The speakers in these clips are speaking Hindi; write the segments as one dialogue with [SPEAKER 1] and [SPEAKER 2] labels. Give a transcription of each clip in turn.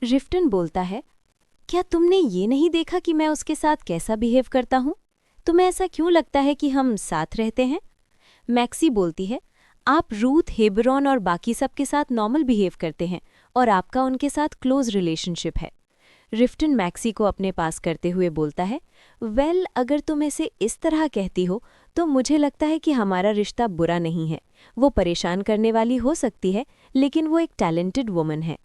[SPEAKER 1] रिफ्टन बोलता है, क्या तुमने ये नहीं देखा कि मैं उसके साथ कैसा बिहेव करता हूँ? तुम्हें ऐसा क्यों लगता है कि हम साथ रहते हैं? मैक्सी बोलती है, आप रूथ, हेबरॉन और बाकी सब के साथ नॉर्मल बिहेव करते हैं और आपका उनके साथ क्लोज रिलेशनशिप है। रिफ्टन मैक्सी को अपने पास करते हुए बोलता है, वेल, अगर तुम इसे इस तरह कहती हो तो मुझे लगता है कि हमारा रिश्ता बुरा नहीं है। वो परेशान करने वाली हो सकती है, लेकिन वो एक टैलेंटेड वुमन है।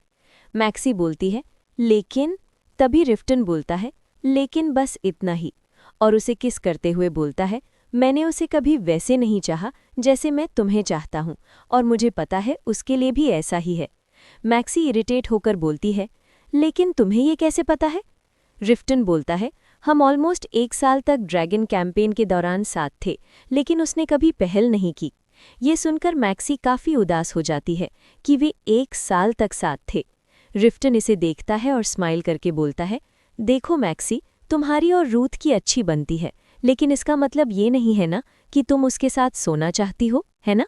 [SPEAKER 1] मैक्सी बोलती है, लेकिन। तभी रिफ्टन बोलता है, लेकिन बस इतना ही, और उसे किस करते हुए बोलता है, मैंने उसे कभी वैसे नहीं चाहा जैसे मैं तुम्हें चाहता हूँ, और मुझे पता है उसके लिए भी ऐसा ही है। मैक्सी इरिटेट होकर बोलती है, लेकिन तुम्हें ये कैसे पता है? रिफ्टन बोलता है, हम ऑलमोस्ट 1 साल तक ड्रैगन कैंपेन के दौरान साथ थे, लेकिन उसने कभी पहल नहीं की। ये सुनकर मैक्सी काफ़ी उदास हो जाती है कि वे 1 साल तक साथ थे। रिफ्टन इसे देखता है और स्माइल करके बोलता है, देखो मैक्सी, तुम्हारी और रूथ की अच्छी बनती है, लेकिन इसका मतलब ये नहीं है ना कि तुम उसके साथ सोना चाहती हो, है ना?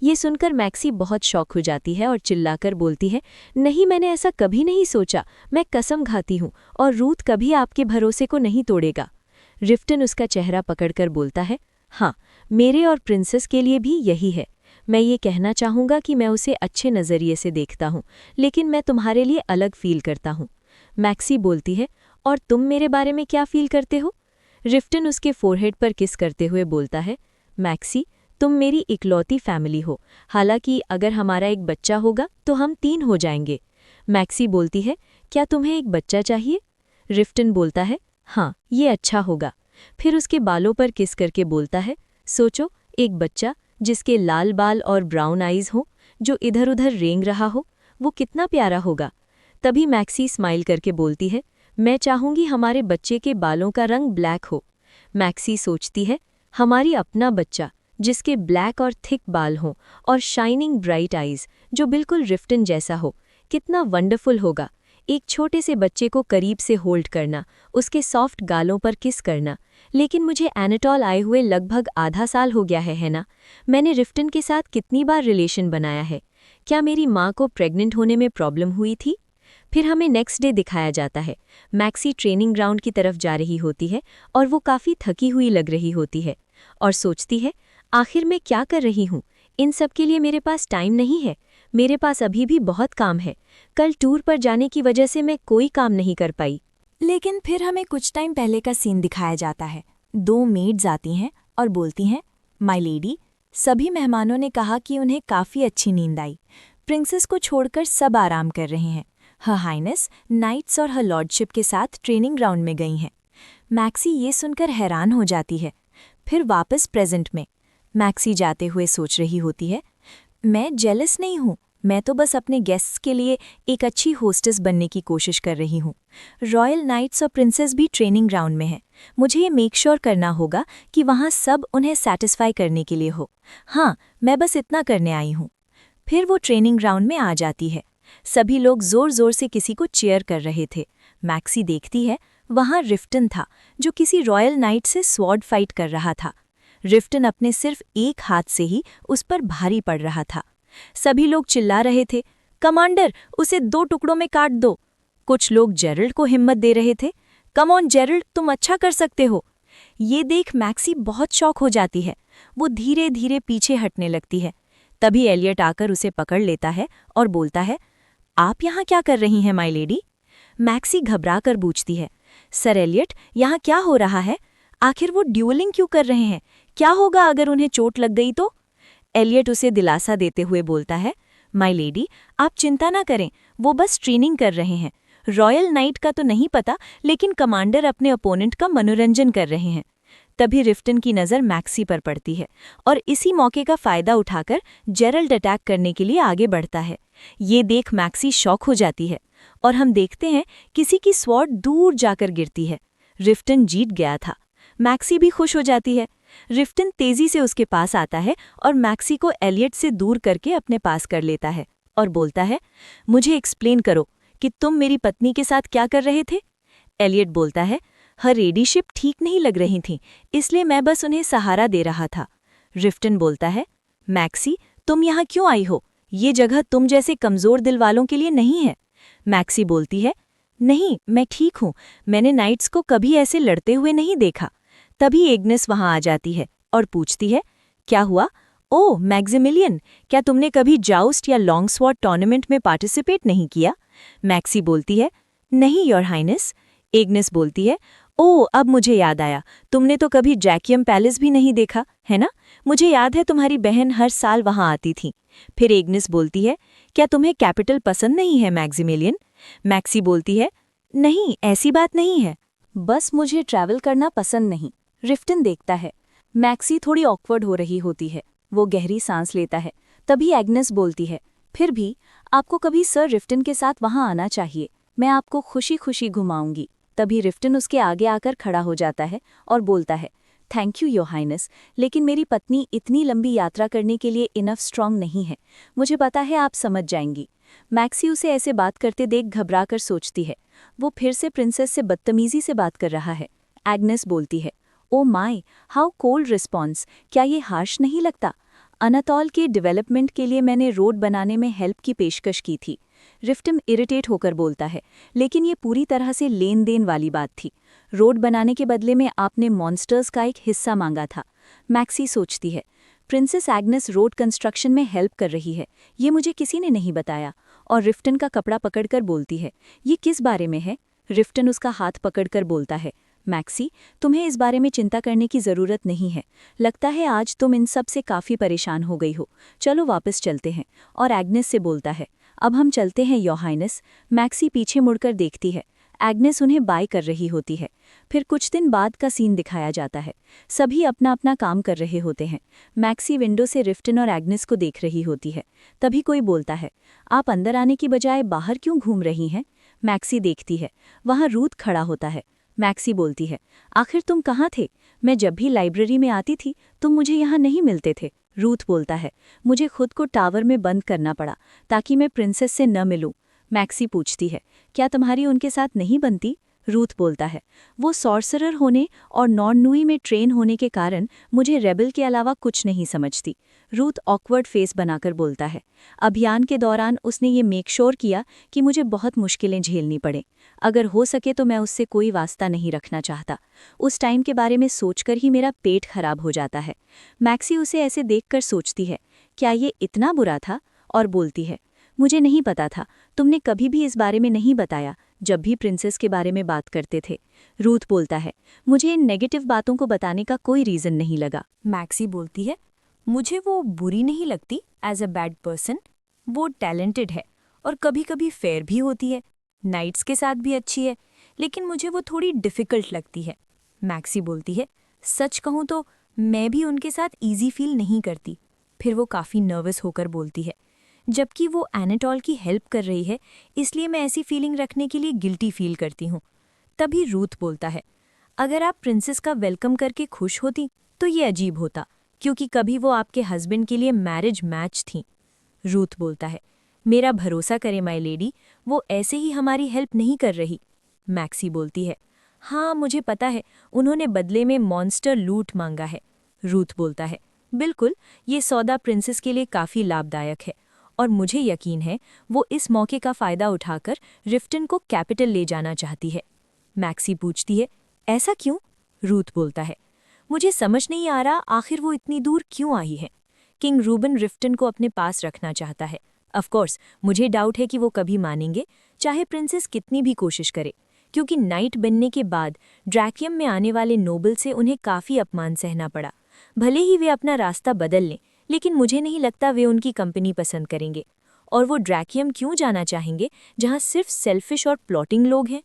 [SPEAKER 1] ये सुनकर मैक्सी बहुत शॉक हो जाती है और चिल्लाकर बोलती है, नहीं, मैंने ऐसा कभी नहीं सोचा, मैं कसम खाती हूँ, और रूथ कभी आपके भरोसे को नहीं तोड़ेगा। रिफ्टन उसका चेहरा पकड़कर बोलता है, हाँ, मेरे और प्रिंसेस के लिए भी यही है। मैं ये कहना चाहूँगा कि मैं उसे अच्छे नज़रिए से देखता हूँ, लेकिन मैं तुम्हारे लिए अलग फील करता हूँ। मैक्सी बोलती है, और तुम मेरे बारे में क्या फील करते हो? रिफ्टन उसके फोरहेड पर किस करते हुए बोलता है, मैक्सी, तुम मेरी इकलौती फैमिली हो, हालांकि अगर हमारा एक बच्चा होगा तो हम 3 हो जाएंगे। मैक्सी बोलती है, क्या तुम्हें एक बच्चा चाहिए? रिफ्टन बोलता है, हाँ, ये अच्छा होगा। फिर उसके बालों पर किस करके बोलता है, सोचो, एक बच्चा जिसके लाल बाल और ब्राउन आईज हो, जो इधर उधर रेंग रहा हो, वो कितना प्यारा होगा। तभी मैक्सी स्माइल करके बोलती है, मैं चाहूँगी हमारे बच्चे के बालों का रंग ब्लैक हो। मैक्सी सोचती है, हमारी अपना बच्चा जिसके ब्लैक और थिक बाल हों और शाइनिंग ब्राइट आईज, जो बिल्कुल रिफ्टन जैसा हो, कितना वंडरफुल होगा। एक छोटे से बच्चे को करीब से होल्ड करना, उसके सॉफ्ट गालों पर किस करना। लेकिन मुझे एनाटॉल आए हुए लगभग आधा साल हो गया है ना? मैंने रिफ्टन के साथ कितनी बार रिलेशन बनाया है? क्या मेरी माँ को प्रेग्नेंट होने में प्रॉब्लम हुई थी? फिर हमें नेक्स्ट डे दिखाया जाता है। मैक्सी ट्रेनिंग ग्राउंड की तरफ जा रही होती है और वो काफ़ी थकी हुई लग रही होती है और सोचती है, आखिर मैं क्या कर रही हूँ? इन सब के लिए मेरे पास टाइम नहीं है। मेरे पास अभी भी बहुत काम है। कल टूर पर जाने की वजह से मैं कोई काम नहीं कर पाई।
[SPEAKER 2] लेकिन फिर हमें कुछ टाइम पहले का सीन दिखाया जाता है। 2 मेड्स आती हैं और बोलती हैं, माय लेडी, सभी मेहमानों ने कहा कि उन्हें काफ़ी अच्छी नींद आई। प्रिंसेस को छोड़कर सब आराम कर रहे हैं। हर हाइनेस नाइट्स और हर लॉर्डशिप के साथ ट्रेनिंग ग्राउंड में गई हैं। मैक्सी ये सुनकर हैरान हो जाती है। फिर वापस प्रेजेंट में मैक्सी जाते हुए सोच रही होती है, मैं जेलस नहीं हूँ, मैं तो बस अपने गेस्ट्स के लिए एक अच्छी होस्टेस बनने की कोशिश कर रही हूँ। रॉयल नाइट्स और प्रिंसेस भी ट्रेनिंग ग्राउंड में हैं। मुझे ये मेक श्योर करना होगा कि वहाँ सब उन्हें सैटिस्फाई करने के लिए हो। हाँ, मैं बस इतना करने आई हूँ। फिर वो ट्रेनिंग ग्राउंड में आ जाती है। सभी लोग जोर जोर से किसी को चीयर कर रहे थे। मैक्सी देखती है, वहाँ रिफ्टन था, जो किसी रॉयल नाइट से स्वॉर्ड फाइट कर रहा था। रिफ्टन अपने सिर्फ एक हाथ से ही उस पर भारी पड़ रहा था। सभी लोग चिल्ला रहे थे, कमांडर, उसे 2 टुकड़ों में काट दो। कुछ लोग जेरल्ड को हिम्मत दे रहे थे, कम ऑन जेरल्ड, तुम अच्छा कर सकते हो। ये देख मैक्सी बहुत शॉक हो जाती है। वो धीरे धीरे पीछे हटने लगती है। तभी एलियट आकर उसे पकड़ लेता है और बोलता है, आप यहाँ क्या कर रही हैं माय लेडी? मैक्सी घबरा कर पूछती है, सर एलियट, यहाँ क्या हो रहा है? आखिर वो ड्यूलिंग क्यों कर रहे हैं? क्या होगा अगर उन्हें चोट लग गई तो? एलियट उसे दिलासा देते हुए बोलता है, माय लेडी, आप चिंता ना करें, वो बस ट्रेनिंग कर रहे हैं। रॉयल नाइट का तो नहीं पता, लेकिन कमांडर अपने अपोनेंट का मनोरंजन कर रहे हैं। तभी रिफ्टन की नज़र मैक्सी पर पड़ती है और इसी मौके का फ़ायदा उठाकर जेरल्ड अटैक करने के लिए आगे बढ़ता है। ये देख मैक्सी शॉक हो जाती है और हम देखते हैं किसी की स्वॉर्ड दूर जाकर गिरती है। रिफ्टन जीत गया था। मैक्सी भी खुश हो जाती है। रिफ्टन तेजी से उसके पास आता है और मैक्सी को एलियट से दूर करके अपने पास कर लेता है और बोलता है, मुझे एक्सप्लेन करो कि तुम मेरी पत्नी के साथ क्या कर रहे थे? एलियट बोलता है, हर रेडीशिप ठीक नहीं लग रही थी, इसलिए मैं बस उन्हें सहारा दे रहा था। रिफ्टन बोलता है, मैक्सी, तुम यहाँ क्यों आई हो? ये जगह तुम जैसे कमज़ोर दिल वालों के लिए नहीं है। मैक्सी बोलती है, नहीं, मैं ठीक हूँ, मैंने नाइट्स को कभी ऐसे लड़ते हुए नहीं देखा। तभी एग्नेस वहां आ जाती है और पूछती है, क्या हुआ? ओह मैक्सिमिलियन, क्या तुमने कभी जाउस्ट या लॉन्ग स्वॉर्ड टूर्नामेंट में पार्टिसिपेट नहीं किया? मैक्सी बोलती है, नहीं योर हाइनेस। एग्नेस बोलती है, ओह अब मुझे याद आया, तुमने तो कभी जैकियम पैलेस भी नहीं देखा, है ना? मुझे याद है तुम्हारी बहन हर साल वहां आती थी। फिर एग्नेस बोलती है, क्या तुम्हें कैपिटल पसंद नहीं है मैक्सिमिलियन? मैक्सी बोलती है, नहीं ऐसी बात नहीं है,
[SPEAKER 1] बस मुझे ट्रैवल करना पसंद नहीं। रिफ्टन देखता है। मैक्सी थोड़ी ऑकवर्ड हो रही होती है। वो गहरी सांस लेता है। तभी एग्नेस बोलती है, फिर भी आपको कभी सर रिफ्टन के साथ वहां आना चाहिए, मैं आपको खुशी खुशी घुमाऊंगी। तभी रिफ्टन उसके आगे आकर खड़ा हो जाता है और बोलता है, थैंक यू योर हाइनेस, लेकिन मेरी पत्नी इतनी लंबी यात्रा करने के लिए इनफ स्ट्रांग नहीं है। मुझे पता है आप समझ जाएंगी। मैक्सी उसे ऐसे बात करते देख घबरा कर सोचती है, वो फिर से प्रिंसेस से बदतमीजी से बात कर रहा है। एग्नेस बोलती है, oh my, how cold response, क्या ये हार्श नहीं लगता? अनातोल के डेवलपमेंट के लिए मैंने रोड बनाने में हेल्प की पेशकश की थी। रिफ्टन इरिटेट होकर बोलता है, लेकिन ये पूरी तरह से लेन देन वाली बात थी। रोड बनाने के बदले में आपने मॉन्स्टर्स का एक हिस्सा मांगा था। मैक्सी सोचती है, प्रिंसेस एग्नेस रोड कंस्ट्रक्शन में हेल्प कर रही है, ये मुझे किसी ने नहीं बताया। और रिफ्टन का कपड़ा पकड़कर बोलती है, ये किस बारे में है? रिफ्टन उसका हाथ पकड़कर बोलता है, मैक्सी, तुम्हें इस बारे में चिंता करने की ज़रूरत नहीं है। लगता है आज तुम इन सब से काफ़ी परेशान हो गई हो। चलो वापस चलते हैं। और एग्नेस से बोलता है, अब हम चलते हैं योर हाइनेस। मैक्सी पीछे मुड़कर देखती है। एग्नेस उन्हें बाय कर रही होती है। फिर कुछ दिन बाद का सीन दिखाया जाता है। सभी अपना अपना काम कर रहे होते हैं। मैक्सी विंडो से रिफ्टन और एग्नेस को देख रही होती है। तभी कोई बोलता है, आप अंदर आने की बजाय बाहर क्यों घूम रही हैं? मैक्सी देखती है। वहाँ रूथ खड़ा होता है। मैक्सी बोलती है, आखिर तुम कहाँ थे? मैं जब भी लाइब्रेरी में आती थी तुम मुझे यहाँ नहीं मिलते थे। रूथ बोलता है, मुझे खुद को टावर में बंद करना पड़ा ताकि मैं प्रिंसेस से न मिलूं। मैक्सी पूछती है, क्या तुम्हारी उनके साथ नहीं बनती? रूथ बोलता है, वो सॉर्सरर होने और नॉर्नुई में ट्रेन होने के कारण मुझे रेबल के अलावा कुछ नहीं समझती। रूथ ऑकवर्ड फेस बनाकर बोलता है, अभियान के दौरान उसने ये मेक श्योर किया कि मुझे बहुत मुश्किलें झेलनी पड़े। अगर हो सके तो मैं उससे कोई वास्ता नहीं रखना चाहता। उस टाइम के बारे में सोचकर ही मेरा पेट खराब हो जाता है। मैक्सी उसे ऐसे देखकर सोचती है, क्या ये इतना बुरा था? और बोलती है, मुझे नहीं पता था, तुमने कभी भी इस बारे में नहीं बताया जब भी प्रिंसेस के बारे में बात करते थे। रूथ बोलता है, मुझे इन नेगेटिव बातों को बताने का कोई रीज़न नहीं लगा।
[SPEAKER 2] मैक्सी बोलती है, मुझे वो बुरी नहीं लगती एज अ बैड पर्सन। वो टैलेंटेड है और कभी कभी फेयर भी होती है, नाइट्स के साथ भी अच्छी है, लेकिन मुझे वो थोड़ी डिफ़िकल्ट लगती है। मैक्सी बोलती है, सच कहूँ तो मैं भी उनके साथ ईजी फील नहीं करती। फिर वो काफ़ी नर्वस होकर बोलती है, जबकि वो एनाटोल की हेल्प कर रही है, इसलिए मैं ऐसी फीलिंग रखने के लिए गिल्टी फील करती हूँ। तभी रूथ बोलता है, अगर आप प्रिंसेस का वेलकम करके खुश होती तो ये अजीब होता, क्योंकि कभी वो आपके हस्बैंड के लिए मैरिज मैच थी। रूथ बोलता है, मेरा भरोसा करे माय लेडी, वो ऐसे ही हमारी हेल्प नहीं कर रही। मैक्सी बोलती है, हाँ मुझे पता है, उन्होंने बदले में मॉन्स्टर लूट मांगा है। रूथ बोलता है, बिल्कुल, ये सौदा प्रिंसेस के लिए काफ़ी लाभदायक है और मुझे यकीन है वो इस मौके का फ़ायदा उठाकर रिफ्टन को कैपिटल ले जाना चाहती है। मैक्सी पूछती है, ऐसा क्यों? रूथ बोलता है, मुझे समझ नहीं आ रहा आखिर वो इतनी दूर क्यों आई है। किंग रूबन रिफ्टन को अपने पास रखना चाहता है। ऑफ कोर्स मुझे डाउट है कि वो कभी मानेंगे, चाहे प्रिंसेस कितनी भी कोशिश करे, क्योंकि नाइट बनने के बाद ड्रैकियम में आने वाले नोबल से उन्हें काफ़ी अपमान सहना पड़ा। भले ही वे अपना रास्ता बदल लें, लेकिन मुझे नहीं लगता वे उनकी कंपनी पसंद करेंगे। और वो ड्रैकियम क्यों जाना चाहेंगे जहाँ सिर्फ सेल्फिश और प्लॉटिंग लोग हैं,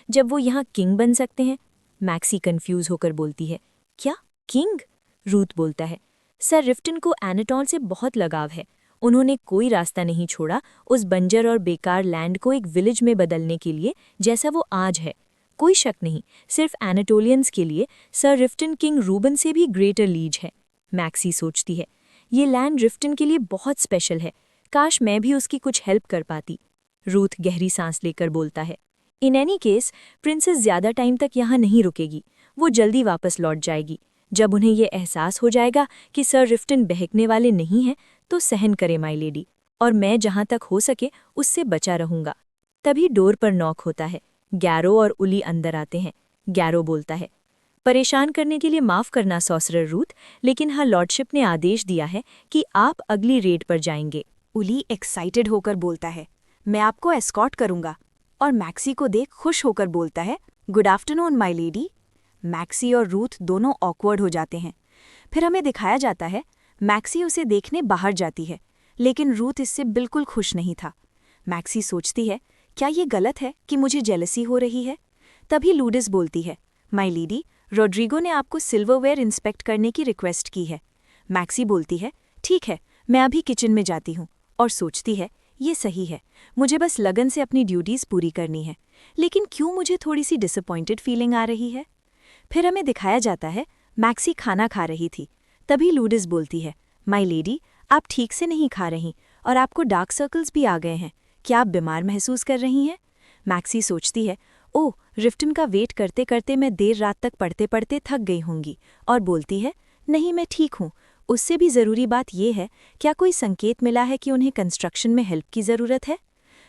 [SPEAKER 2] जब वो यहाँ किंग बन सकते हैं? मैक्सी कंफ्यूज होकर बोलती है, क्या किंग? रूथ बोलता है, सर रिफ्टन को एनाटोल से बहुत लगाव है। उन्होंने कोई रास्ता नहीं छोड़ा उस बंजर और बेकार लैंड को एक विलेज में बदलने के लिए जैसा वो आज है। कोई शक नहीं, सिर्फ एनाटोलियंस के लिए सर रिफ्टन किंग रूबन से भी ग्रेटर लीज है। मैक्सी सोचती है, ये लैंड रिफ्टन के लिए बहुत स्पेशल है, काश मैं भी उसकी कुछ हेल्प कर पाती। रूथ गहरी सांस लेकर बोलता है, इन एनी केस प्रिंसेस ज़्यादा टाइम तक यहाँ नहीं रुकेगी, वो जल्दी वापस लौट जाएगी। जब उन्हें ये एहसास हो जाएगा कि सर रिफ्टन बहकने वाले नहीं हैं तो सहन करे माय लेडी, और मैं जहाँ तक हो सके उससे बचा रहूँगा। तभी डोर पर नॉक होता है। गैरो और उली अंदर आते हैं। गैरो बोलता है, परेशान करने के लिए माफ़ करना सॉर्सरर रूथ, लेकिन हर लॉर्डशिप ने आदेश दिया है कि आप अगली रेड पर जाएंगे।
[SPEAKER 3] उली एक्साइटेड होकर बोलता है, मैं आपको एस्कॉर्ट करूंगा। और मैक्सी को देख खुश होकर बोलता है, good afternoon my lady. Maxi और रूथ दोनों ऑकवर्ड हो जाते हैं। फिर हमें दिखाया जाता है मैक्सी उसे देखने बाहर जाती है, लेकिन रूथ इससे बिल्कुल खुश नहीं था। मैक्सी सोचती है, क्या ये गलत है कि मुझे जेलसी हो रही है? तभी लूडिस बोलती है, माय लेडी, रोड्रिगो ने आपको सिल्वरवेयर इंस्पेक्ट करने की रिक्वेस्ट की है। मैक्सी बोलती है, ठीक है, मैं अभी किचन में जाती हूँ, और सोचती है, ये सही है, मुझे बस लगन से अपनी ड्यूटीज़ पूरी करनी है। लेकिन क्यों मुझे थोड़ी सी डिसअपॉइंटेड फीलिंग आ रही है? फिर हमें दिखाया जाता है मैक्सी खाना खा रही थी। तभी लूडिस बोलती है, माय लेडी, आप ठीक से नहीं खा रही और आपको डार्क सर्कल्स भी आ गए हैं। क्या आप बीमार महसूस कर रही हैं? मैक्सी सोचती है, ओह, रिफ्टन का वेट करते करते मैं देर रात तक पढ़ते पढ़ते थक गई होंगी, और बोलती है, नहीं, मैं ठीक हूँ। उससे भी ज़रूरी बात यह है, क्या कोई संकेत मिला है कि उन्हें कंस्ट्रक्शन में हेल्प की ज़रूरत है?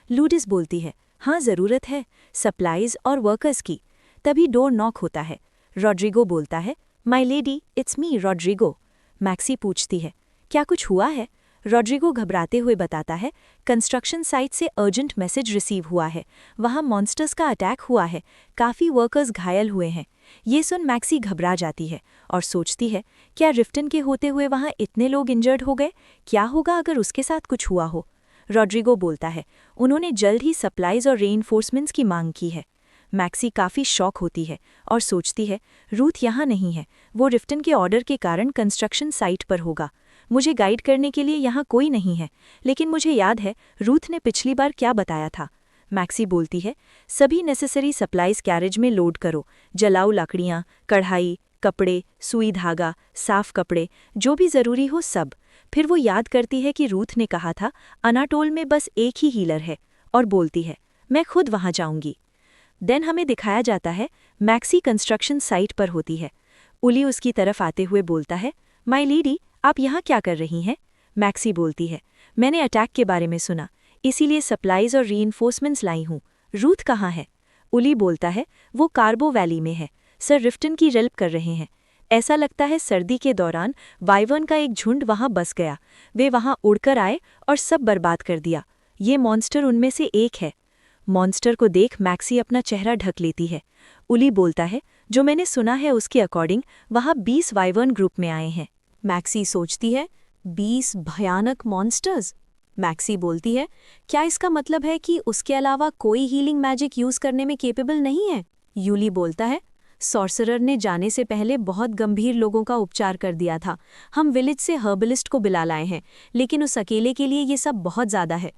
[SPEAKER 3] लूडिस बोलती है, हाँ, ज़रूरत है, सप्लाइज और वर्कर्स की। तभी डोर नॉक होता है। रोड्रिगो बोलता है, my lady, it's me Rodrigo. Maxi पूछती है, क्या कुछ हुआ है? रोड्रिगो घबराते हुए बताता है, कंस्ट्रक्शन साइट से अर्जेंट मैसेज रिसीव हुआ है, वहाँ मॉन्स्टर्स का अटैक हुआ है, काफ़ी वर्कर्स घायल हुए हैं। ये सुन मैक्सी घबरा जाती है और सोचती है, क्या रिफ्टन के होते हुए वहाँ इतने लोग इंजर्ड हो गए? क्या होगा अगर उसके साथ कुछ हुआ हो? रोड्रिगो बोलता है, उन्होंने जल्द ही सप्लाइज और रेइनफोर्समेंट्स की मांग की है। मैक्सी काफ़ी शॉक होती है और सोचती है, रूथ यहाँ नहीं है, वो रिफ्टन के ऑर्डर के कारण कंस्ट्रक्शन साइट पर होगा। मुझे गाइड करने के लिए यहाँ कोई नहीं है, लेकिन मुझे याद है रूथ ने पिछली बार क्या बताया था। मैक्सी बोलती है, सभी नेसेसरी सप्लाइज कैरेज में लोड करो, जलाऊ लकड़ियाँ, कढ़ाई, कपड़े, सुई धागा, साफ कपड़े, जो भी ज़रूरी हो सब। फिर वो याद करती है कि रूथ ने कहा था अनाटोल में बस एक ही हीलर है, और बोलती है, मैं खुद वहाँ जाऊँगी। देन हमें दिखाया जाता है मैक्सी कंस्ट्रक्शन साइट पर होती है। उली उसकी तरफ आते हुए बोलता है, माय लेडी, आप यहाँ क्या कर रही हैं? मैक्सी बोलती है, मैंने अटैक के बारे में सुना, इसीलिए सप्लाइज और रीइंफोर्समेंट्स लाई हूँ। रूथ कहाँ है? उली बोलता है, वो कार्बो वैली में है, सर रिफ्टन की हेल्प कर रहे हैं। ऐसा लगता है सर्दी के दौरान वाइवर्न का एक झुंड वहाँ बस गया, वे वहाँ उड़कर आए और सब बर्बाद कर दिया। ये मॉन्स्टर उनमें से एक है। मॉन्स्टर को देख मैक्सी अपना चेहरा ढक लेती है। उली बोलता है, जो मैंने सुना है उसके अकॉर्डिंग वहाँ 20 वाइवर्न ग्रुप में आए हैं। मैक्सी सोचती है, 20 भयानक मॉन्स्टर्स? मैक्सी बोलती है, क्या इसका मतलब है कि उसके अलावा कोई हीलिंग मैजिक यूज़ करने में केपेबल नहीं है? यूली बोलता है, सॉर्सरर ने जाने से पहले बहुत गंभीर लोगों का उपचार कर दिया था। हम विलेज से हर्बलिस्ट को बुला लाए हैं, लेकिन उस अकेले के लिए ये सब बहुत ज़्यादा है।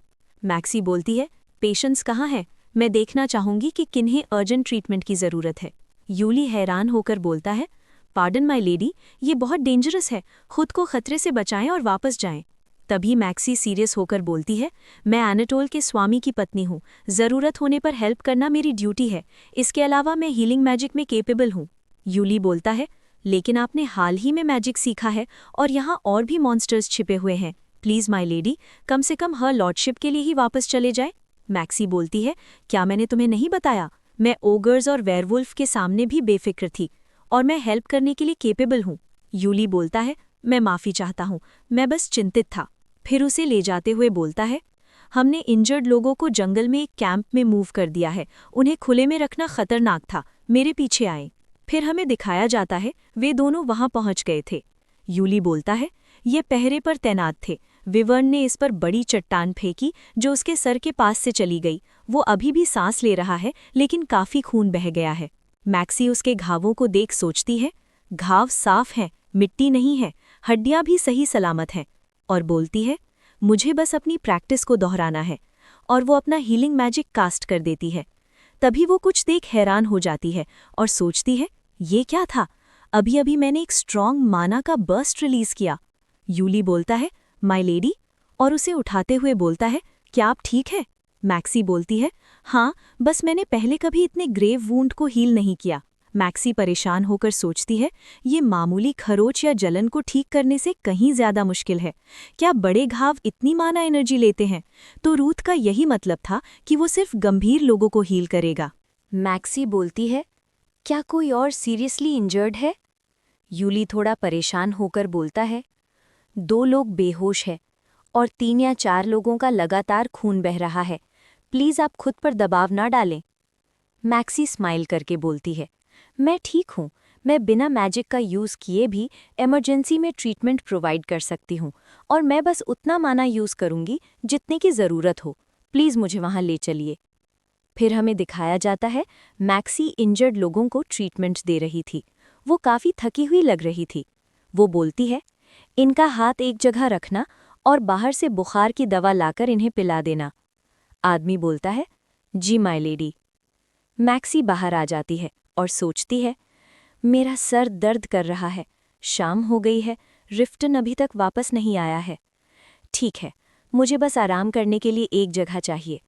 [SPEAKER 3] मैक्सी बोलती है, पेशेंट्स कहाँ है? मैं देखना चाहूँगी कि किन्हें अर्जेंट ट्रीटमेंट की ज़रूरत है। यूली हैरान होकर बोलता है, पार्डन माय लेडी, ये बहुत डेंजरस है, खुद को खतरे से बचाएं और वापस जाएं। तभी मैक्सी सीरियस होकर बोलती है, मैं एनाटोल के स्वामी की पत्नी हूँ, ज़रूरत होने पर हेल्प करना मेरी ड्यूटी है, इसके अलावा मैं हीलिंग मैजिक में केपेबल हूँ। यूली बोलता है, लेकिन आपने हाल ही में मैजिक सीखा है और यहाँ और भी मॉन्स्टर्स छिपे हुए हैं, प्लीज़ माय लेडी, कम से कम हर लॉर्डशिप के लिए ही वापस चले जाए। मैक्सी बोलती है, क्या मैंने तुम्हें नहीं बताया, मैं ओगर्स और वेयरवुल्फ के सामने भी बेफिक्र थी और मैं हेल्प करने के लिए केपेबल हूँ। यूली बोलता है, मैं माफ़ी चाहता हूँ, मैं बस चिंतित था। फिर उसे ले जाते हुए बोलता है, हमने इंजर्ड लोगों को जंगल में एक कैंप में मूव कर दिया है, उन्हें खुले में रखना खतरनाक था, मेरे पीछे आए। फिर हमें दिखाया जाता है वे दोनों वहाँ पहुँच गए थे। यूली बोलता है, ये पहरे पर तैनात थे, विवर्न ने इस पर बड़ी चट्टान फेंकी जो उसके सर के पास से चली गई। वो अभी भी सांस ले रहा है, लेकिन काफ़ी खून बह गया है। मैक्सी उसके घावों को देख सोचती है, घाव साफ हैं, मिट्टी नहीं है, हड्डियां भी सही सलामत हैं, और बोलती है, मुझे बस अपनी प्रैक्टिस को दोहराना है, और वो अपना हीलिंग मैजिक कास्ट कर देती है। तभी वो कुछ देख हैरान हो जाती है और सोचती है, ये क्या था? अभी अभी मैंने एक स्ट्रॉन्ग माना का बर्स्ट रिलीज किया। यूली बोलता है, माय लेडी, और उसे उठाते हुए बोलता है, क्या आप ठीक है? मैक्सी बोलती है, हाँ, बस मैंने पहले कभी इतने ग्रेव वूंड को हील नहीं किया।
[SPEAKER 2] मैक्सी परेशान होकर सोचती है, ये मामूली खरोच या जलन को ठीक करने से कहीं ज्यादा मुश्किल है। क्या बड़े घाव इतनी माना एनर्जी लेते हैं? तो रूथ का यही मतलब था कि वो सिर्फ गंभीर लोगों को हील करेगा।
[SPEAKER 1] मैक्सी बोलती है, क्या कोई और सीरियसली इंजर्ड है? यूली थोड़ा परेशान होकर बोलता है, 2 लोग बेहोश हैं और 3 या 4 लोगों का लगातार खून बह रहा है। प्लीज़ आप खुद पर दबाव ना डालें। मैक्सी स्माइल करके बोलती है, मैं ठीक हूँ, मैं बिना मैजिक का यूज़ किए भी इमरजेंसी में ट्रीटमेंट प्रोवाइड कर सकती हूँ और मैं बस उतना माना यूज़ करूँगी जितने की ज़रूरत हो। प्लीज़ मुझे वहाँ ले चलिए। फिर हमें दिखाया जाता है मैक्सी इंजर्ड लोगों को ट्रीटमेंट दे रही थी। वो काफ़ी थकी हुई लग रही थी। वो बोलती है, इनका हाथ एक जगह रखना और बाहर से बुखार की दवा लाकर इन्हें पिला देना। आदमी बोलता है, जी माय लेडी। मैक्सी बाहर आ जाती है और सोचती है, मेरा सर दर्द कर रहा है, शाम हो गई है, रिफ्टन अभी तक वापस नहीं आया है। ठीक है, मुझे बस आराम करने के लिए एक जगह चाहिए।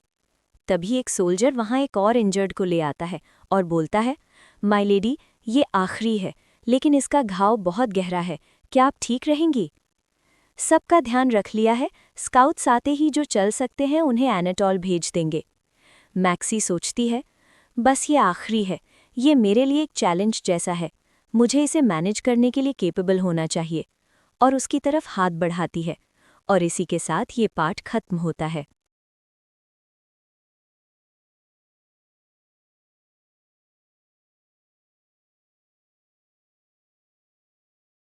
[SPEAKER 1] तभी एक सोल्जर वहाँ एक और इंजर्ड को ले आता है और बोलता है, माय लेडी, ये आखिरी है, लेकिन इसका घाव बहुत गहरा है, क्या आप ठीक रहेंगी? सबका ध्यान रख लिया है, स्काउट्स आते ही जो चल सकते हैं उन्हें एनाटॉल भेज देंगे। मैक्सी सोचती है, बस ये आखिरी है, ये मेरे लिए एक चैलेंज जैसा है, मुझे इसे मैनेज करने के लिए केपेबल होना चाहिए, और उसकी तरफ हाथ बढ़ाती है। और इसी के साथ ये पार्ट खत्म होता है।